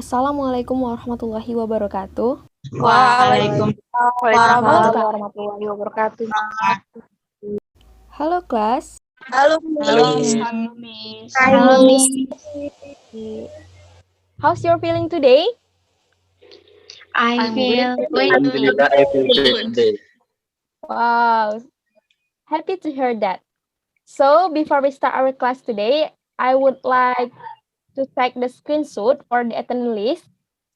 Assalamualaikum warahmatullahi wabarakatuh. Waalaikumsalam warahmatullahi wabarakatuh. Halo kelas. Halo, Miss. Halo, Miss. How's your feeling today? I feel Alhamdulillah, I feel good today. Wow, happy to hear that. So before we start our class today, I would like to take the screenshot for the attendance list.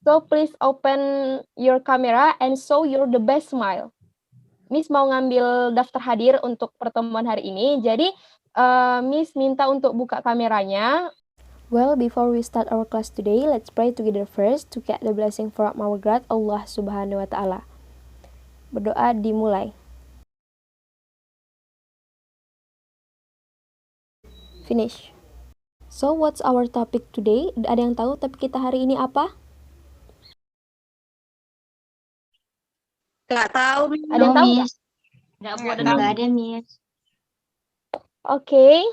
So please open your camera and show your the best smile. Miss mau ngambil daftar hadir untuk pertemuan hari ini. Jadi Miss minta untuk buka kameranya. Well, before we start our class today, let's pray together first to get the blessing from our God, Allah Subhanahu wa Ta'ala. Berdoa dimulai. Finish. So, what's our topic today? Ada yang tahu topik kita hari ini apa? Nggak tahu, Miss. Ada yang tahu nggak? Nggak ada, Miss. Oke.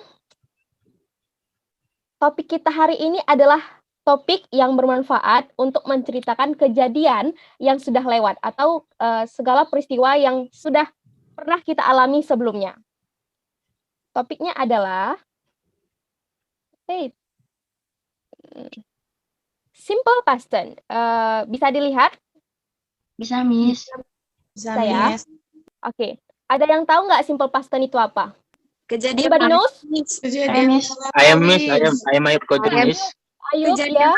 Topik kita hari ini adalah topik yang bermanfaat untuk menceritakan kejadian yang sudah lewat atau segala peristiwa yang sudah pernah kita alami sebelumnya. Topiknya adalah simple past tense. Bisa dilihat? Bisa, Miss. Bisa, Saya? Miss. Oke. Ada yang tahu nggak simple past tense itu apa? Kejadian Anybody knows? Kejadian Miss. I am Ayub Qadir, Miss. Ayub Kejadian ya.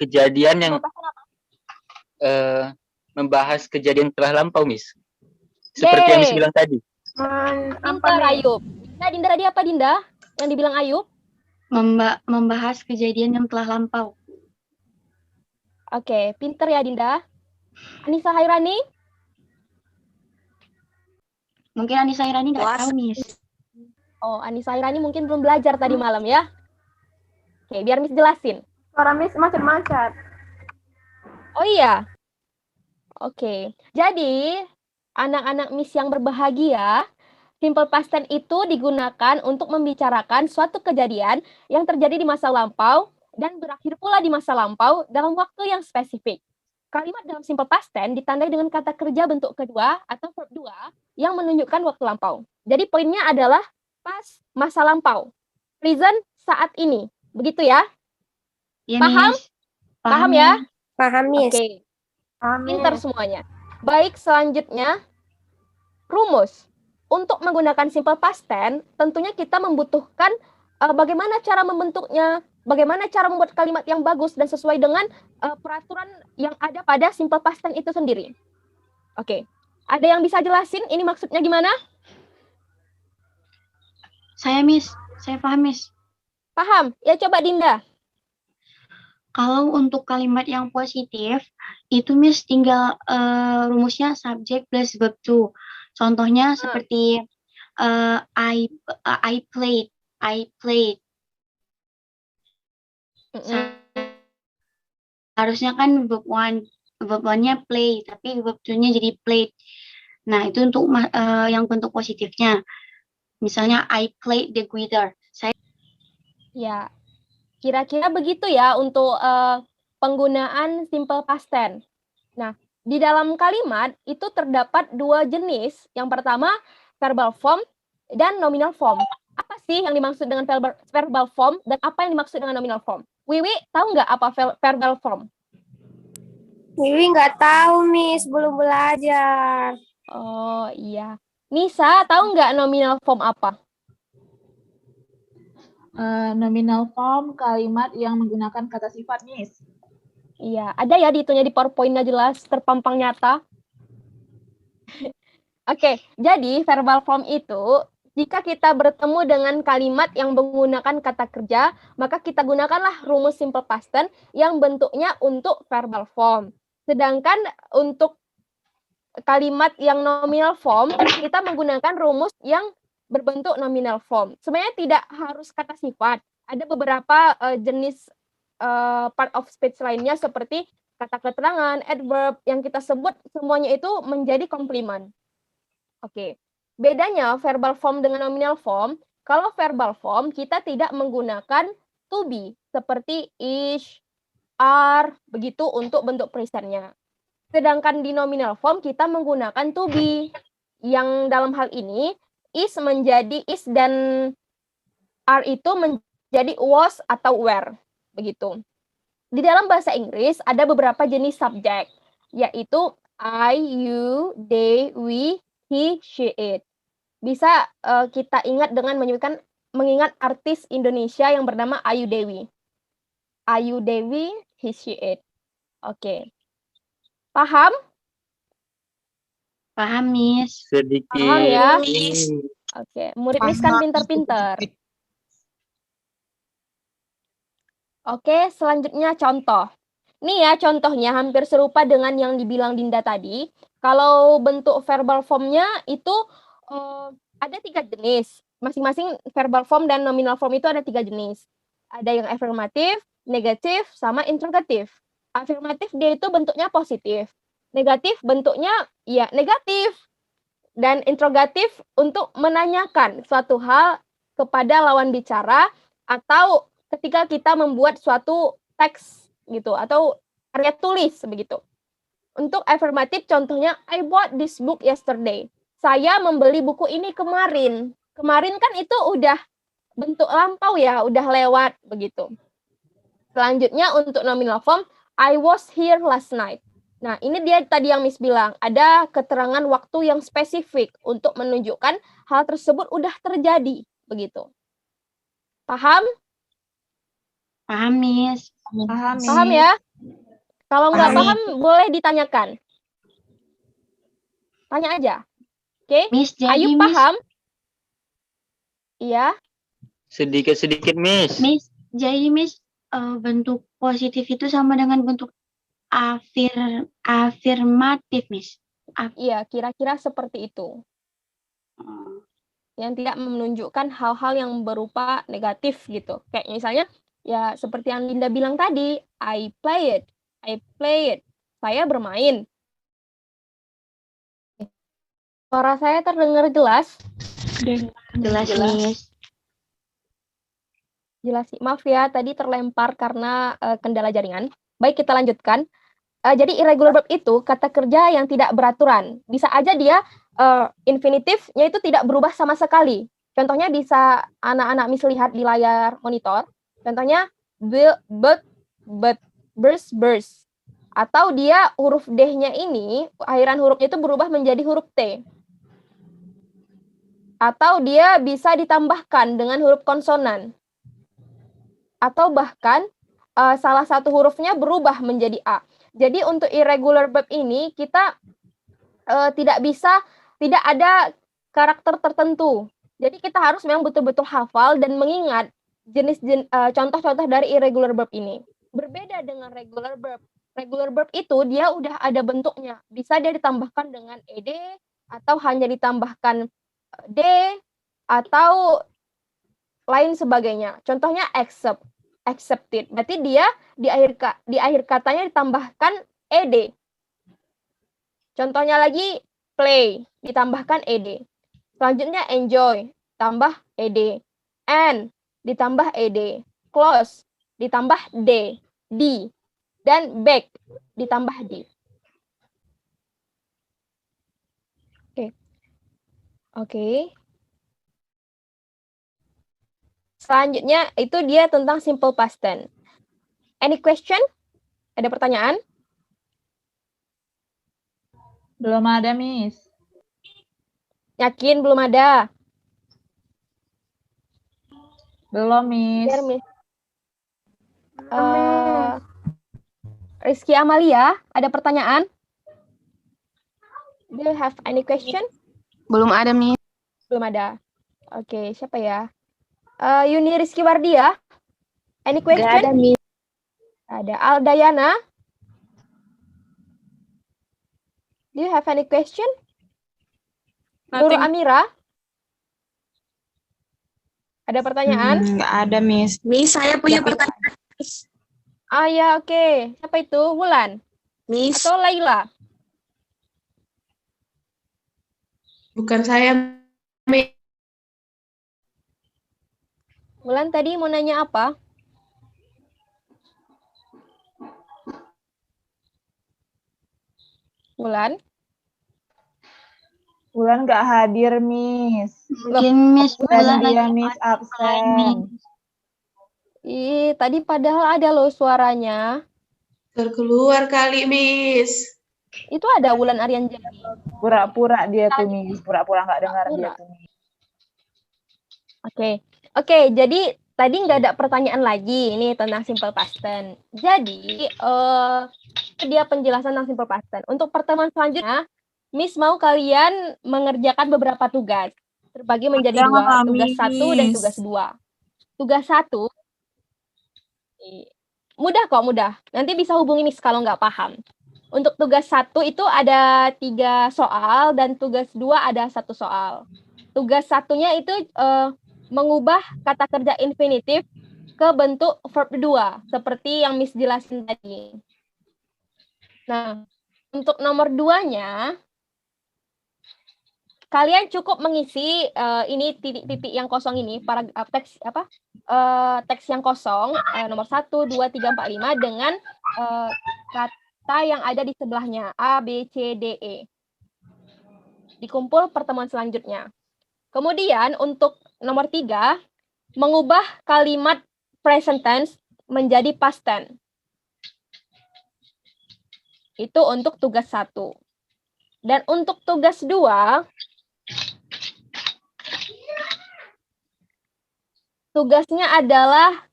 Kejadian yang Simple past tense apa? membahas kejadian telah lampau, Miss. Seperti yang Miss bilang tadi. Pintar Ayub. Dinda tadi apa Dinda? Yang dibilang Ayub? Membahas kejadian yang telah lampau. Oke, pintar ya Dinda. Anissa Hairani? Mungkin Anissa Irani nggak tahu, Miss. Oh, Anissa Hairani mungkin belum belajar tadi malam ya. Oke, biar Miss jelasin. Suara Miss macet-macet. Oh iya. Oke, jadi anak-anak Miss yang berbahagia, simple past tense itu digunakan untuk membicarakan suatu kejadian yang terjadi di masa lampau dan berakhir pula di masa lampau dalam waktu yang spesifik. Kalimat dalam simple past tense ditandai dengan kata kerja bentuk kedua atau verb 2 yang menunjukkan waktu lampau. Jadi poinnya adalah past masa lampau, present saat ini. Begitu ya? Ya, Paham? Miss. Paham ya? Paham, Miss. Oke. Pintar semuanya. Baik, selanjutnya rumus. Untuk menggunakan simple past tense, tentunya kita membutuhkan bagaimana cara membentuknya, bagaimana cara membuat kalimat yang bagus dan sesuai dengan peraturan yang ada pada simple past tense itu sendiri. Oke. Ada yang bisa jelasin ini maksudnya gimana? Saya, Miss. Saya paham, Miss. Paham? Ya coba Dinda. Kalau untuk kalimat yang positif, itu Miss tinggal rumusnya subject plus verb to. Contohnya seperti I played. Harusnya kan verb one-nya play, tapi verb two-nya jadi played. Nah, itu untuk yang bentuk positifnya. Misalnya I played the guitar. Ya, kira-kira begitu ya untuk penggunaan simple past tense. Nah, di dalam kalimat itu terdapat dua jenis. Yang pertama, verbal form dan nominal form. Apa sih yang dimaksud dengan verbal form dan apa yang dimaksud dengan nominal form? Wiwi, tahu nggak apa verbal form? Wiwi nggak tahu, Miss. Belum belajar. Oh, iya. Nisa, tahu nggak nominal form apa? Nominal form kalimat yang menggunakan kata sifat, Miss. Iya, ada ya dihitungnya di PowerPoint-nya jelas, terpampang nyata. Oke, jadi verbal form itu jika kita bertemu dengan kalimat yang menggunakan kata kerja, maka kita gunakanlah rumus simple past tense yang bentuknya untuk verbal form. Sedangkan untuk kalimat yang nominal form, kita menggunakan rumus yang berbentuk nominal form. Sebenarnya tidak harus kata sifat. Ada beberapa jenis part of speech lainnya seperti kata keterangan, adverb yang kita sebut semuanya itu menjadi komplimen. Oke. Bedanya verbal form dengan nominal form, kalau verbal form kita tidak menggunakan to be seperti is, are, begitu untuk bentuk presentnya. Sedangkan di nominal form kita menggunakan to be, yang dalam hal ini is menjadi is dan are itu menjadi was atau were, begitu. Di dalam bahasa Inggris ada beberapa jenis subjek, yaitu I, you, they, we, he, she, it. Bisa kita ingat dengan mengingat artis Indonesia yang bernama Ayu Dewi. Ayu Dewi, he, she, it. Oke. Paham? Paham, Miss. Sedikit. Paham ya? Miss. Oke, murid Miss kan pintar-pintar. Oke, selanjutnya contoh. Nih ya, contohnya hampir serupa dengan yang dibilang Dinda tadi. Kalau bentuk verbal formnya itu ada 3 jenis. Masing-masing verbal form dan nominal form itu ada 3 jenis. Ada yang afirmatif, negatif, sama interrogatif. Afirmatif dia itu bentuknya positif. Negatif bentuknya ya negatif. Dan interrogatif untuk menanyakan suatu hal kepada lawan bicara atau ketika kita membuat suatu teks gitu atau karya tulis begitu. Untuk afirmatif contohnya I bought this book yesterday. Saya membeli buku ini kemarin. Kemarin kan itu udah bentuk lampau ya, udah lewat begitu. Selanjutnya untuk nominal form I was here last night. Nah, ini dia tadi yang Miss bilang, ada keterangan waktu yang spesifik untuk menunjukkan hal tersebut udah terjadi, begitu. Paham? Paham, Miss. Paham, Paham Miss. ya? Kalau nggak Paham, paham, boleh ditanyakan. Tanya aja. Oke? Miss, jadi Ayu Miss, paham? Iya. Sedikit-sedikit, Miss. Miss, jadi Miss, bentuk positif itu sama dengan bentuk afirmatif, Miss. Iya, kira-kira seperti itu. Yang tidak menunjukkan hal-hal yang berupa negatif gitu. Kayak misalnya, ya seperti yang Linda bilang tadi, I played. Saya bermain. Suara saya terdengar jelas? Jelas, Miss. Jelas, maaf ya, tadi terlempar karena kendala jaringan. Baik, kita lanjutkan. Jadi irregular verb itu kata kerja yang tidak beraturan. Bisa aja dia infinitifnya itu tidak berubah sama sekali. Contohnya bisa anak-anak Miss lihat di layar monitor. Contohnya but, burst. Atau dia huruf D-nya ini, akhiran hurufnya itu berubah menjadi huruf T. Atau dia bisa ditambahkan dengan huruf konsonan. Atau bahkan salah satu hurufnya berubah menjadi A. Jadi untuk irregular verb ini kita tidak ada karakter tertentu. Jadi kita harus memang betul-betul hafal dan mengingat contoh-contoh dari irregular verb ini. Berbeda dengan regular verb. Regular verb itu dia udah ada bentuknya. Bisa dia ditambahkan dengan ed atau hanya ditambahkan d atau lain sebagainya. Contohnya accepted. Berarti dia di akhir katanya ditambahkan ed. Contohnya lagi play ditambahkan ed. Selanjutnya enjoy tambah ed. And ditambah ed. Close ditambah d. Dan back ditambah d. Oke. Selanjutnya itu dia tentang simple past tense. Any question? Ada pertanyaan? Belum ada, Miss. Yakin belum ada? Belum, Miss. Biar, Miss. Rizky Amalia, ada pertanyaan? Do you have any question? Belum ada, Miss. Belum ada. Oke, siapa ya? Yuni Rizky Wardia, any question? Gak ada, Miss. Ada. Aldayana, do you have any question? Nur Amira, ada pertanyaan? Nggak ada, Miss. Miss, saya punya pertanyaan. Ah ya, oke. Siapa itu? Wulan Miss, atau Laila? Bukan saya, Miss. Wulan tadi mau nanya apa? Wulan? Wulan nggak hadir, Miss. Mungkin Miss Dan Bulan dia lagi Miss ada absen. Miss. Ih, tadi padahal ada loh suaranya. Terkeluar kali, Miss. Itu ada Wulan Arianjani. Pura-pura dia tuh, Miss. Pura-pura nggak dengar dia Pura. tuh, Miss. Oke, jadi tadi nggak ada pertanyaan lagi ini tentang simple past tense. Jadi, dia penjelasan tentang simple past tense. Untuk pertemuan selanjutnya, Miss mau kalian mengerjakan beberapa tugas. Terbagi menjadi dua, tugas 1 dan tugas 2. Tugas 1, mudah kok, mudah. Nanti bisa hubungi Miss kalau nggak paham. Untuk tugas 1 itu ada 3 soal dan tugas 2 ada 1 soal. Tugas satunya itu mengubah kata kerja infinitif ke bentuk verb 2, seperti yang Miss jelasin tadi. Nah, untuk nomor 2-nya, kalian cukup mengisi ini titik-titik yang kosong ini, teks yang kosong, nomor 1, 2, 3, 4, 5, dengan kata yang ada di sebelahnya, A, B, C, D, E. Dikumpul pertemuan selanjutnya. Kemudian untuk nomor 3, mengubah kalimat present tense menjadi past tense. Itu untuk tugas 1. Dan untuk tugas 2, tugasnya adalah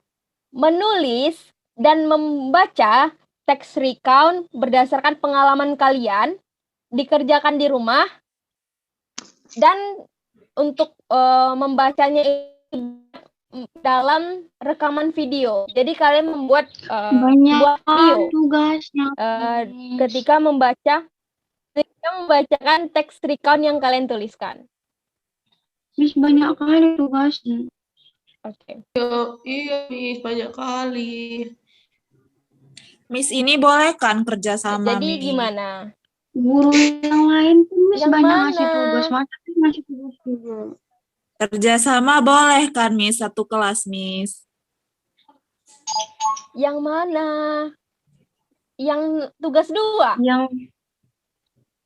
menulis dan membaca teks recount berdasarkan pengalaman kalian, dikerjakan di rumah, dan untuk membacanya dalam rekaman video. Jadi kalian membuat Banyak sebuah video tugasnya. Miss. ketika membacakan teks recount yang kalian tuliskan. Miss banyak kali tugasnya. Oke. Iya, Miss, banyak kali. Miss, ini boleh kan kerja sama, Jadi Miss? gimana? Guru yang lain pun Miss Yang banyak mana? ngasih tugas, masa Miss ngasih tugas juga. Kerja sama boleh kan, Miss? Satu kelas, Miss. Yang mana? Yang tugas 2? Yang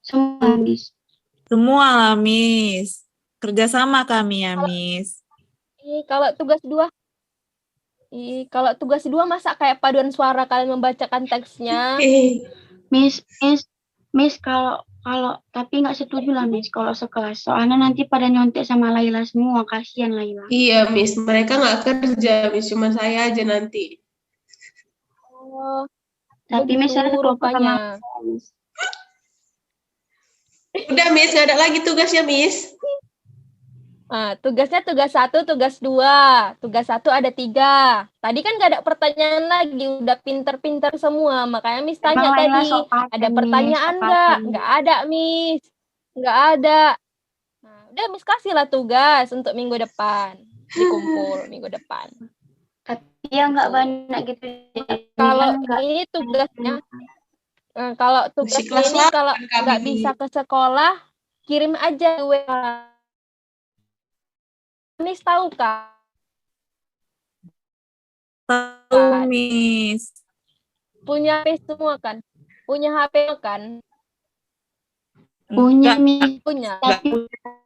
semua Miss. Semua lah, Miss. Kerja sama kami ya, Miss. Kalau tugas 2? Kalau tugas 2 masa kayak paduan suara kalian membacakan teksnya? Miss kalau tapi nggak setuju lah Miss kalau sekelas. Soalnya nanti pada nyontek sama Laila semua, kasihan Laila. Iya, Miss. Mereka nggak kerja, Miss. Cuma saya aja nanti. Oh, Tapi Miss saya begitu kelompok sama rupanya. Miss. Udah, Miss. Nggak ada lagi tugasnya, Miss. Nah, tugasnya tugas 1, tugas 2. Tugas 1 ada 3. Tadi kan nggak ada pertanyaan lagi, udah pinter-pinter semua. Makanya Miss tanya Emang Laila tadi, sok paten, ada Miss, pertanyaan sok nggak? paten. Nggak ada, Miss. Nggak ada. Nah, udah Miss kasihlah tugas untuk minggu depan. Dikumpul minggu depan. Tapi ya nggak banyak gitu. Kalau Kan nggak- ini tugasnya, kalau Masih tugasnya kelas ini 8 kalau kami nggak nih. bisa ke sekolah, kirim aja WA. Miss tahu kan? Tahu, Miss. Punya HP semua kan? Punya HP kan? punya Enggak, Miss. Punya. Tapi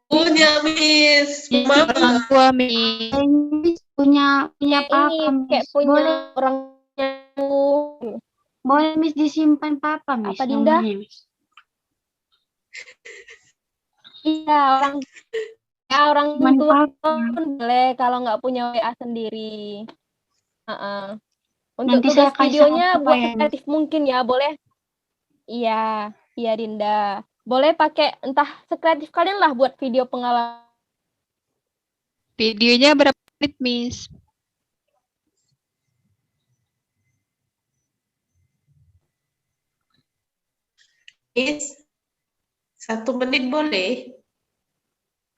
Punya, Miss. Mama. Tua, Miss. Miss punya Kayak papa ini, kayak Miss. punya Boleh orang boleh Miss disimpan papa Miss. Apa, Dinda? nomornya, Miss. iya orang Cuman tua papa. pun boleh kalau nggak punya WA sendiri. Untuk Nanti saya tugas kasih videonya sama papa buat ya, Miss. kreatif mungkin ya, boleh. Iya, Dinda. Boleh pakai entah sekreatif kalian lah buat video pengalaman. Videonya berapa menit, Miss? Miss. 1 menit boleh?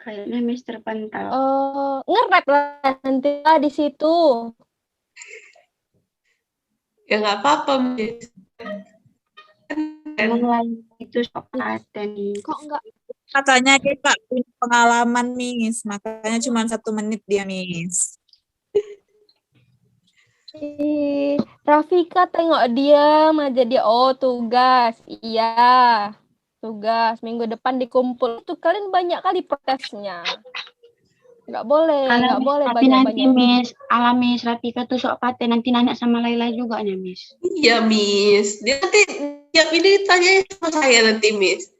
Kayaknya Miss terpantau. Nge-rap lah nanti lah di situ. Ya nggak apa-apa, Miss. Emang lain itu sok paten. Kok nggak? Katanya kita punya pengalaman, Miss. Makanya cuma 1 menit dia, Miss. Rafika tengok dia aja dia. Oh, tugas. Iya. tugas minggu depan dikumpul. Itu kalian banyak kali protesnya. Nggak boleh Tapi nanti banyak-banyak. Miss Rafika tuh sok paten nanti nanya sama Laila juga nih Miss. Iya, Miss. Dia nanti tiap ini tanya sama saya nanti, Miss.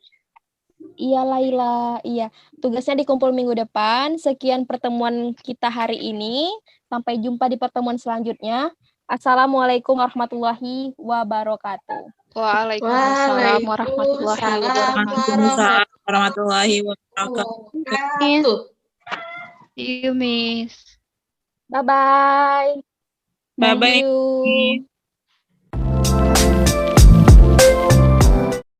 Iya Laila, iya. Tugasnya dikumpul minggu depan. Sekian pertemuan kita hari ini. Sampai jumpa di pertemuan selanjutnya. Assalamualaikum warahmatullahi wabarakatuh. Waalaikumsalam warahmatullahi wabarakatuh. Waalaikumsalam warahmatullahi wabarakatuh. See you, Miss. Bye-bye. Bye-bye, See you. Miss.